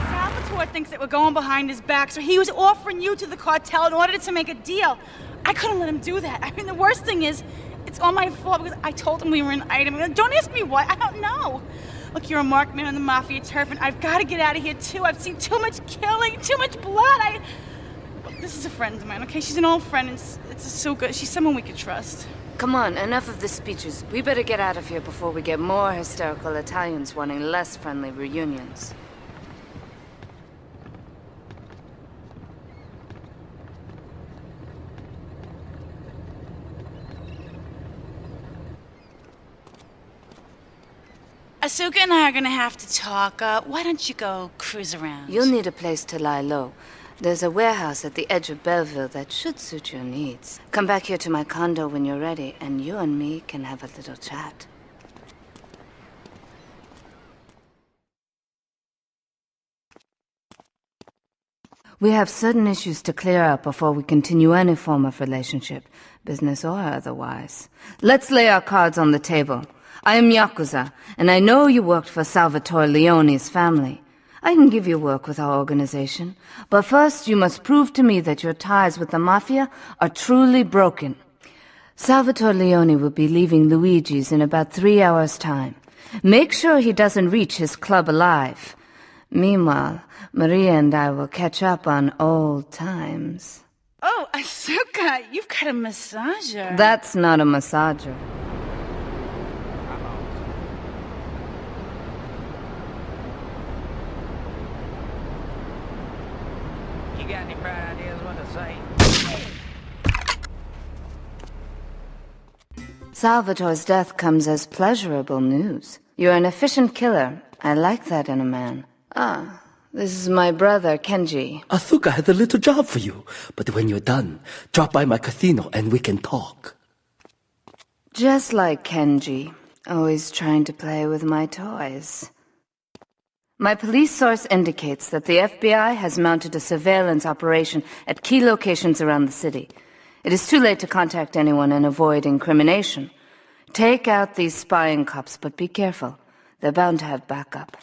Salvatore thinks that we're going behind his back, so he was offering you to the cartel in order to make a deal. I couldn't let him do that. I mean, the worst thing is, it's all my fault because I told him we were an item. Don't ask me why, I don't know. Look, you're a marked man on the mafia turf, and I've got to get out of here, too. I've seen too much killing, too much blood. This is a friend of mine, okay? She's an old friend, and it's so good. She's someone we could trust. Come on, enough of the speeches. We better get out of here before we get more hysterical Italians wanting less friendly reunions. Asuka and I are gonna have to talk. Why don't you go cruise around? You'll need a place to lie low. There's a warehouse at the edge of Belleville that should suit your needs. Come back here to my condo when you're ready, and you and me can have a little chat. We have certain issues to clear up before we continue any form of relationship, business or otherwise. Let's lay our cards on the table. I am Yakuza, and I know you worked for Salvatore Leone's family. I can give you work with our organization, but first you must prove to me that your ties with the Mafia are truly broken. Salvatore Leone will be leaving Luigi's in about 3 hours' time. Make sure he doesn't reach his club alive. Meanwhile, Maria and I will catch up on old times. Oh, Asuka, you've got a massager. That's not a massager. You got any bright ideas what to say? Salvatore's death comes as pleasurable news. You're an efficient killer. I like that in a man. Ah, this is my brother, Kenji. Asuka has a little job for you, but when you're done, drop by my casino and we can talk. Just like Kenji, always trying to play with my toys. My police source indicates that the FBI has mounted a surveillance operation at key locations around the city. It is too late to contact anyone and avoid incrimination. Take out these spying cops, but be careful. They're bound to have backup.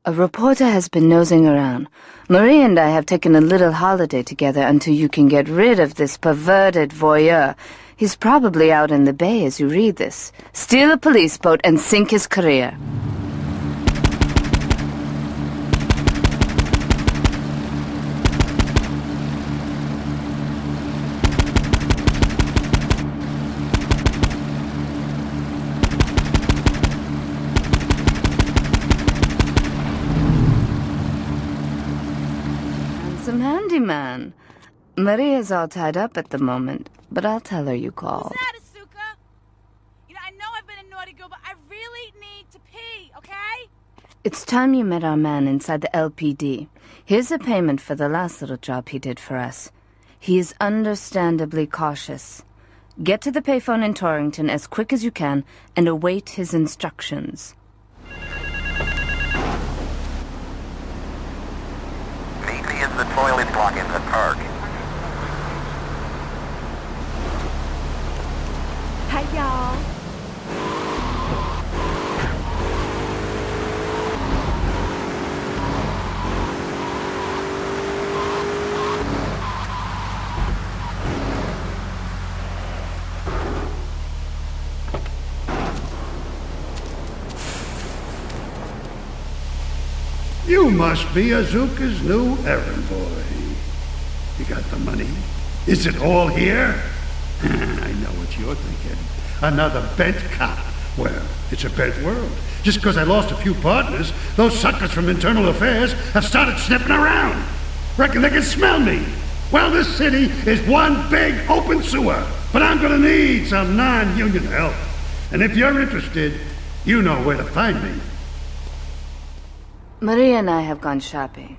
A reporter has been nosing around. Marie and I have taken a little holiday together until you can get rid of this perverted voyeur. He's probably out in the bay as you read this. Steal a police boat and sink his career. Handyman. Maria's all tied up at the moment, but I'll tell her you called. Who's that, Asuka? You know, I know I've been a naughty girl, but I really need to pee, okay? It's time you met our man inside the LPD. Here's a payment for the last little job he did for us. He is understandably cautious. Get to the payphone in Torrington as quick as you can and await his instructions. The toilet block in the park. Hi, y'all. You must be Azuka's new errand boy. You got the money? Is it all here? I know what you're thinking. Another bent cop. Well, it's a bent world. Just because I lost a few partners, those suckers from Internal Affairs have started sniffing around. Reckon they can smell me. Well, this city is one big open sewer. But I'm gonna need some non-union help. And if you're interested, you know where to find me. Maria and I have gone shopping.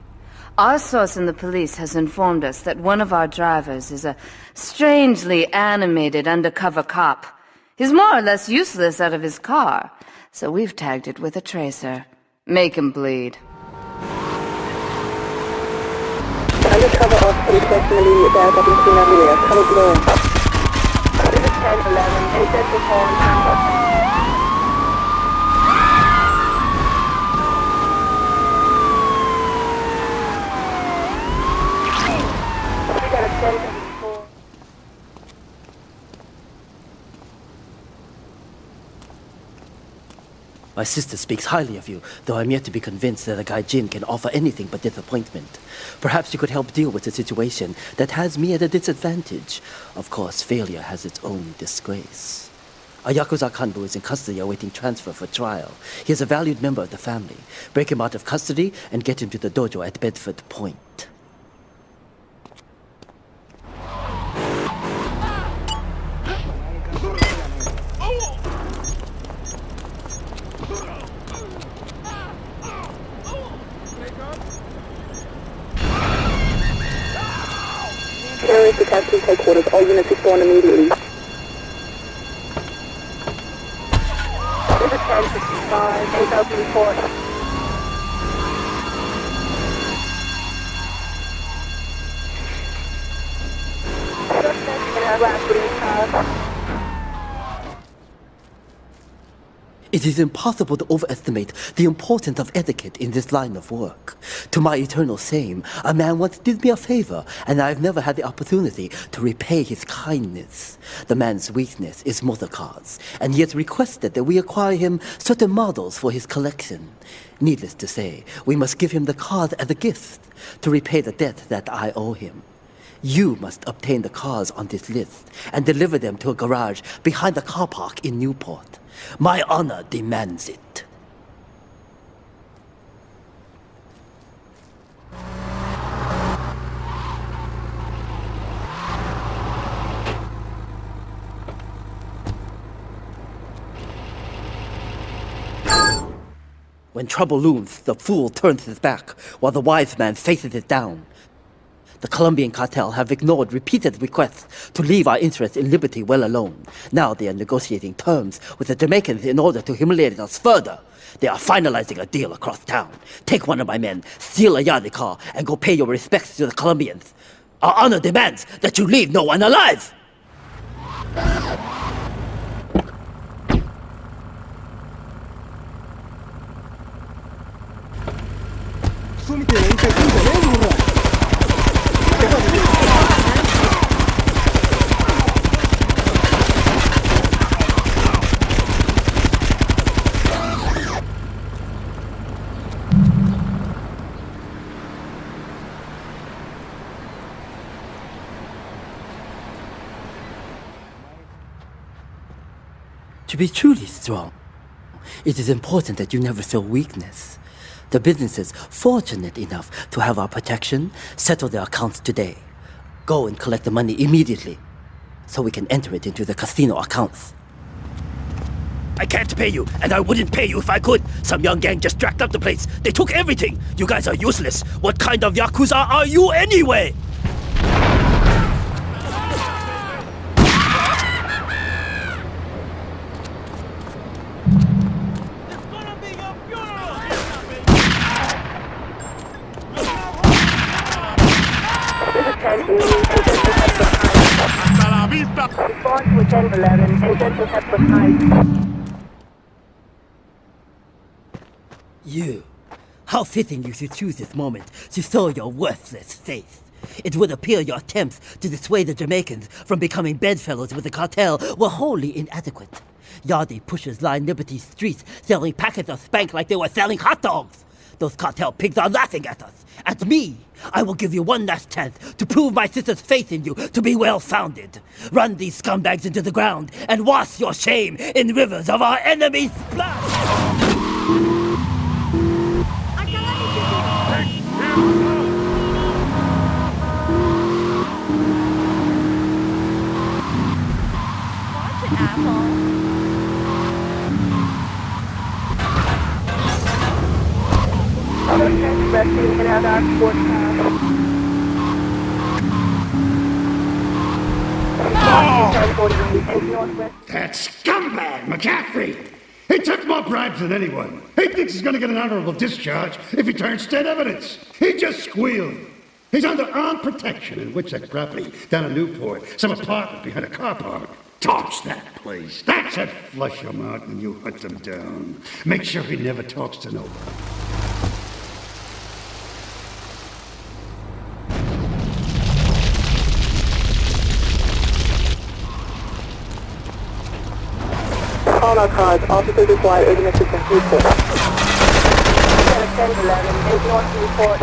Our source in the police has informed us that one of our drivers is a strangely animated undercover cop. He's more or less useless out of his car, so we've tagged it with a tracer. Make him bleed. Undercover officer requesting immediate backup in Queen Maria. Cover blowing. This is 1011. Any central call in Tampa. We got a 1074. My sister speaks highly of you, though I'm yet to be convinced that a guy Jin can offer anything but disappointment. Perhaps you could help deal with a situation that has me at a disadvantage. Of course, failure has its own disgrace. A Yakuza Kanbu is in custody awaiting transfer for trial. He is a valued member of the family. Break him out of custody and get him to the dojo at Bedford Point. Terrorist attack to headquarters. All units respond immediately. This is 1065. 8000 report. Suspect in our last police car. It is impossible to overestimate the importance of etiquette in this line of work. To my eternal shame, a man once did me a favor, and I have never had the opportunity to repay his kindness. The man's weakness is motor cars, and he has requested that we acquire him certain models for his collection. Needless to say, we must give him the cars as a gift to repay the debt that I owe him. You must obtain the cars on this list and deliver them to a garage behind the car park in Newport. My honor demands it. When trouble looms, the fool turns his back, while the wise man faces it down. The Colombian cartel have ignored repeated requests to leave our interests in liberty well alone. Now they are negotiating terms with the Jamaicans in order to humiliate us further. They are finalizing a deal across town. Take one of my men, steal a Yardley car, and go pay your respects to the Colombians. Our honor demands that you leave no one alive! To be truly strong, it is important that you never show weakness. The businesses fortunate enough to have our protection settle their accounts today. Go and collect the money immediately, so we can enter it into the casino accounts. I can't pay you, and I wouldn't pay you if I could. Some young gang just jacked up the place. They took everything. You guys are useless. What kind of Yakuza are you anyway? Respond to a 1011. Any central test for time. You. How fitting you should choose this moment to show your worthless face. It would appear your attempts to dissuade the Jamaicans from becoming bedfellows with the cartel were wholly inadequate. Yardie pushers line Liberty streets selling packets of spank like they were selling hot dogs. Those cartel pigs are laughing at us. At me. I will give you one last chance to prove my sister's faith in you to be well-founded. Run these scumbags into the ground and wash your shame in rivers of our enemy's blood! That scumbag, McCaffrey! He took more bribes than anyone. He thinks he's gonna get an honorable discharge if he turns dead evidence. He just squealed. He's under armed protection in Witchett property down in Newport, some apartment behind a car park. Torch that place. That's it. Flush him out when you hunt him down. Make sure he never talks to nobody. All our cars, officers require urgent assistance, Newport. 1011, 8 North Newport.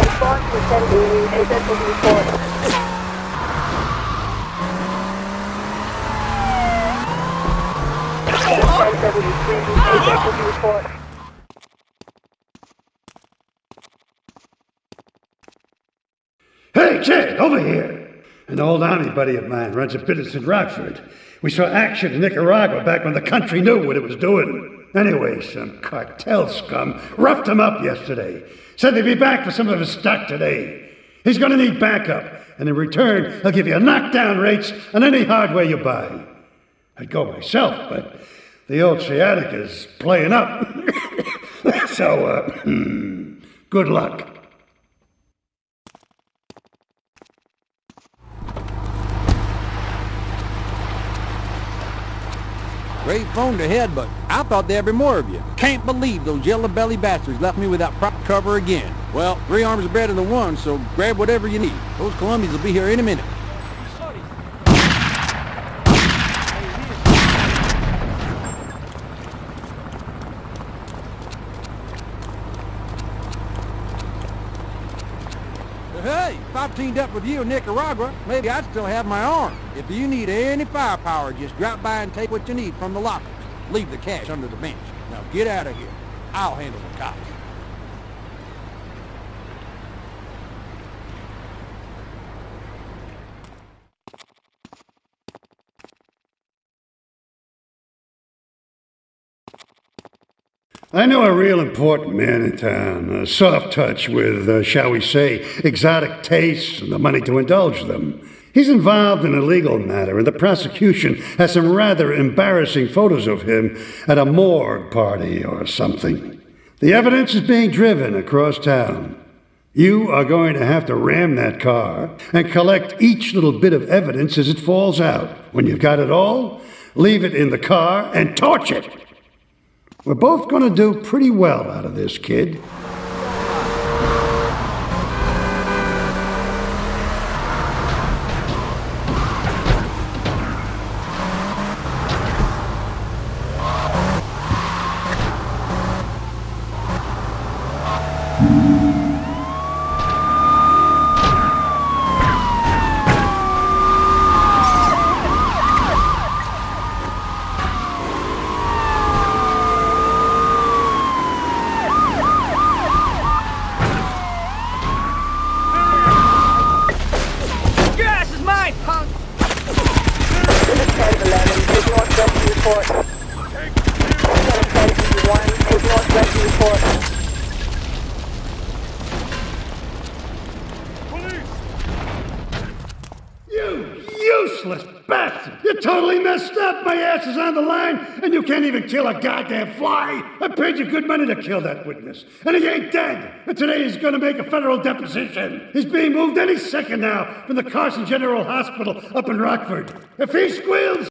Response to 1080, 8 Central Newport. Hey, kid, over here! An old army buddy of mine runs a business in Rockford. We saw action in Nicaragua back when the country knew what it was doing. Anyway, some cartel scum roughed him up yesterday. Said they'd be back for some of his stock today. He's gonna need backup, and in return, he'll give you knockdown rates on any hardware you buy. I'd go myself, but the old sciatica's playing up. So, good luck. Great phone to head, but I thought there'd be more of you. Can't believe those yellow-belly bastards left me without proper cover again. Well, 3 arms are better than 1, so grab whatever you need. Those Colombians will be here any minute. Hey, if I teamed up with you in Nicaragua, maybe I'd still have my arm. If you need any firepower, just drop by and take what you need from the lockers. Leave the cash under the bench. Now get out of here. I'll handle the cops. I know a real important man in town, a soft touch with, shall we say, exotic tastes and the money to indulge them. He's involved in a legal matter, and the prosecution has some rather embarrassing photos of him at a morgue party or something. The evidence is being driven across town. You are going to have to ram that car and collect each little bit of evidence as it falls out. When you've got it all, leave it in the car and torch it. We're both going to do pretty well out of this, kid. Useless bastard! You totally messed up! My ass is on the line, and you can't even kill a goddamn fly! I paid you good money to kill that witness, and he ain't dead! And today he's gonna make a federal deposition! He's being moved any second now from the Carson General Hospital up in Rockford. If he squeals...